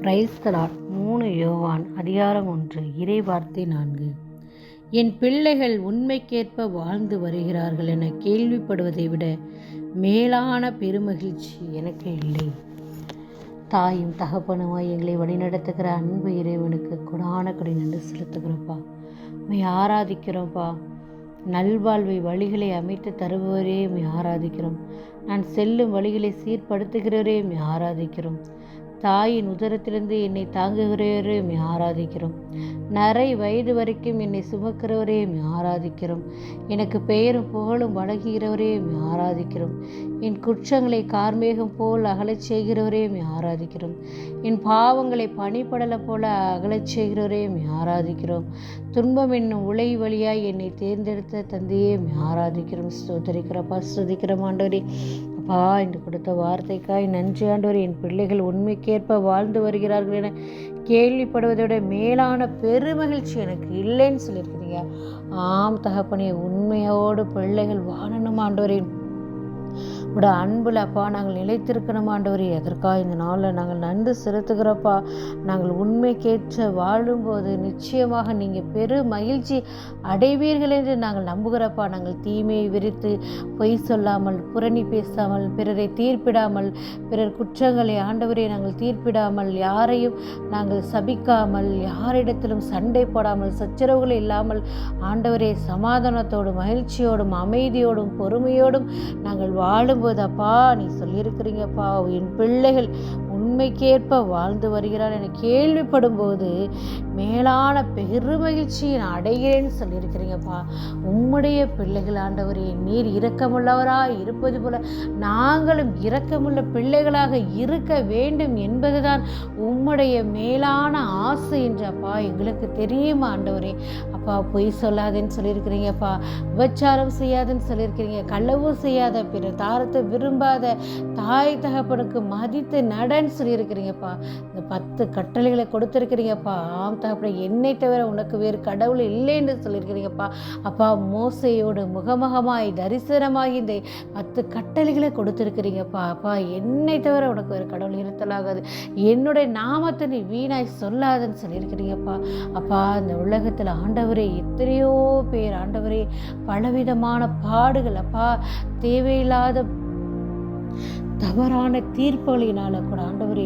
Praise the Lord. 3 யோவான் அதிகாரம் 1 இறை வார்த்தை 4. என் பிள்ளைகள் உண்மைக்கேற்ப வாழ்ந்து வருகிறார்கள் என கேள்விப்படுவதை விட மேலான பெருமகிழ்ச்சி எனக்கு இல்லை. தாயும் தகப்பனுமாய் எங்களை வழிநடத்துகிற அன்பு இறைவனுக்கு கொடான கொடி நன்றி செலுத்துகிறோப்பா. உம்மை ஆராதிக்கிறோம்ப்பா. நல்வாழ்வை வழிகளை அமைத்து தருபவரே உம்மை ஆராதிக்கிறோம். நான் செல்லும் வழிகளை சீர்படுத்துகிறவரே உம்மை ஆராதிக்கிறோம். தாயின் உதரத்திலிருந்து என்னை தாங்குகிறவரே உம்மை ஆராதிக்கிறோம். நரை வயது வரைக்கும் என்னை சுமக்கிறவரே உம்மை ஆராதிக்கிறோம். எனக்கு பெயரும் புகழும் வழங்குகிறவரே உம்மை ஆராதிக்கிறோம். என் குற்றங்களை கார்மேகம் போல் அகலச் செய்கிறவரே உம்மை ஆராதிக்கிறோம். என் பாவங்களை பனிப்படலை போல அகலச் செய்கிறவரே உம்மை ஆராதிக்கிறோம். துன்பம் என்னும் உலை வழியாய் என்னை தேர்ந்தெடுத்த தந்தையே உம்மை ஆராதிக்கிறோம். ஸ்தோத்திரிக்கிறப்பா, ஸ்துதிக்கிறோம் ஆண்டவரே. அப்பா, இன்று கொடுத்த வார்த்தைக்காய் நன்றி ஆண்டவரே. என் பிள்ளைகள் உண்மைக்கேற்ப வாழ்ந்து வருகிறார்கள் என கேள்விப்படுவதை விட மேலான பெருமகிழ்ச்சி எனக்கு இல்லைன்னு சொல்லியிருக்கிறீங்க. ஆம் தகப்பனே, உண்மையோடு பிள்ளைகள் வாழணும் ஆண்டவரே. உட அன்புல அப்பா நாங்கள் நிலைத்திருக்கணும் ஆண்டவரே. அதற்காக இந்த நாளில் நாங்கள் நன்றி செலுத்துகிறப்பா. நாங்கள் உண்மைக்கேற்ற வாழும்போது நிச்சயமாக நீங்கள் பெரு மகிழ்ச்சி அடைவீர்கள் என்று நாங்கள் நம்புகிறப்பா. நாங்கள் தீமையை விரித்து பொய் சொல்லாமல், புரணி பேசாமல், பிறரை தீர்ப்பிடாமல், பிறர் குற்றங்களை ஆண்டவரே நாங்கள் தீர்ப்பிடாமல், யாரையும் நாங்கள் சபிக்காமல், யாரிடத்திலும் சண்டை போடாமல், சச்சரவுகள் இல்லாமல் ஆண்டவரே சமாதானத்தோடும் மகிழ்ச்சியோடும் அமைதியோடும் பொறுமையோடும் நாங்கள் வாழும் அப்பா நீ சொல்லியிருக்கிறீங்கப்பா. என் பிள்ளைகள் உண்மைக்கேற்ப வாழ்ந்து வருகிறார் என கேள்விப்படும் போது மேலான பெருமகிழ்ச்சி நான் அடைகிறேன்னு சொல்லியிருக்கிறீங்கப்பா. உம்முடைய பிள்ளைகள் ஆண்டவரே, நீர் இரக்கமுள்ளவராய் இருப்பது போல நாங்களும் இரக்கமுள்ள பிள்ளைகளாக இருக்க வேண்டும் என்பதுதான் உம்முடைய மேலான ஆசை என்று அப்பா எங்களுக்கு தெரியும் ஆண்டவரே. அப்பா, பொய் சொல்லாதேன்னு சொல்லியிருக்கிறீங்கப்பா. விபச்சாரம் செய்யாதுன்னு சொல்லியிருக்கிறீங்க. களவு செய்யாத, பிற தாரத்தை விரும்பாத, தாய் தகப்பனுக்கு மதித்து நடன்னு சொல்லியிருக்கிறீங்கப்பா. இந்த 10 கட்டளைகளை கொடுத்துருக்கிறீங்கப்பா. ஆம் தகப்பனை, என்னை தவிர உனக்கு வேறு கடவுள் இல்லை என்று சொல்லியிருக்கிறீங்கப்பா. அப்பா, மோசையோடு முகமுகமாய் தரிசனமாகி இந்த 10 கட்டளைகளை கொடுத்துருக்கிறீங்கப்பா. அப்பா, என்னை தவிர உனக்கு வேறு கடவுள் இருத்தலாகாது, என்னுடைய நாமத்தை நீ வீணாய் சொல்லாதுன்னு சொல்லியிருக்கிறீங்கப்பா. அப்பா, இந்த உலகத்தில் ஆண்டவரே எத்தனையோ பேர் ஆண்டவரே பலவிதமான பாடுகள் அப்பா, தேவையில்லாத தவறான தீர்ப்புகளினால கூட ஆண்டவரே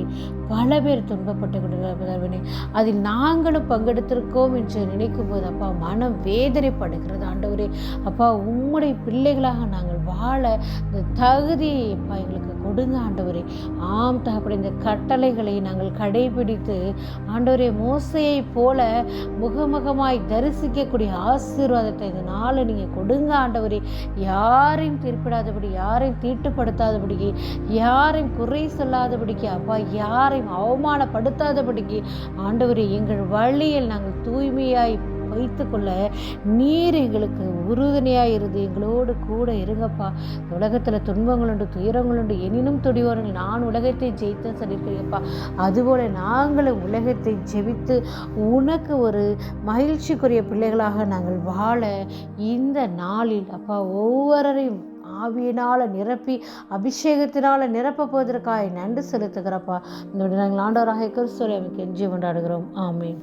பல பேர் துன்பப்பட்டு கொடுக்கிறவனே, அதில் நாங்களும் பங்கெடுத்திருக்கோம் என்று நினைக்கும் போது அப்பா மனம் வேதனைப்படுகிறது ஆண்டவரே. அப்பா, உம்முடைய பிள்ளைகளாக நாங்கள் வாழ இந்த தகுதியை அப்பா எங்களுக்கு கொடுங்க ஆண்டவரே. ஆம் தகப்படி, இந்த கட்டளைகளை நாங்கள் கடைபிடித்து ஆண்டவரே மோசையை போல முகமுகமாய் தரிசிக்கக்கூடிய ஆசீர்வாதத்தை இந்த நாளை நீங்கள் கொடுங்க ஆண்டவரே. யாரையும் தீர்ப்பிடாதபடி, யாரையும் தீட்டுப்படுத்தாதபடிக்கு, யாரையும் குறை சொல்லாதபடிக்கு அப்பா, யாரையும் அவமானப்படுத்தாதபடிக்கு ஆண்டவரே எங்கள் வழியில் நாங்கள் தூய்மையாய் வைத்துக்கொள்ள நீர் எங்களுக்கு உறுதுணையாக இருந்து எங்களோடு கூட இருங்கப்பா. உலகத்தில் துன்பங்கள் உண்டு, துயரங்கள் உண்டு, எனினும் துடிவார்கள், நான் உலகத்தை ஜெயித்தேன் சொல்லியிருக்கிறேன்ப்பா. அதுபோல் நாங்களும் உலகத்தை ஜெயித்து உனக்கு ஒரு மகிழ்ச்சிக்குரிய பிள்ளைகளாக நாங்கள் வாழ இந்த நாளில் அப்பா ஒவ்வொருவரையும் ஆவியினால் நிரப்பி அபிஷேகத்தினால் நிரப்ப போவதற்காக நன்றி செலுத்துகிறப்பா. இந்த நாங்கள் ஆண்டவராக கிறிஸ்துவை கெஞ்சி கொண்டாடுகிறோம். ஆமென்.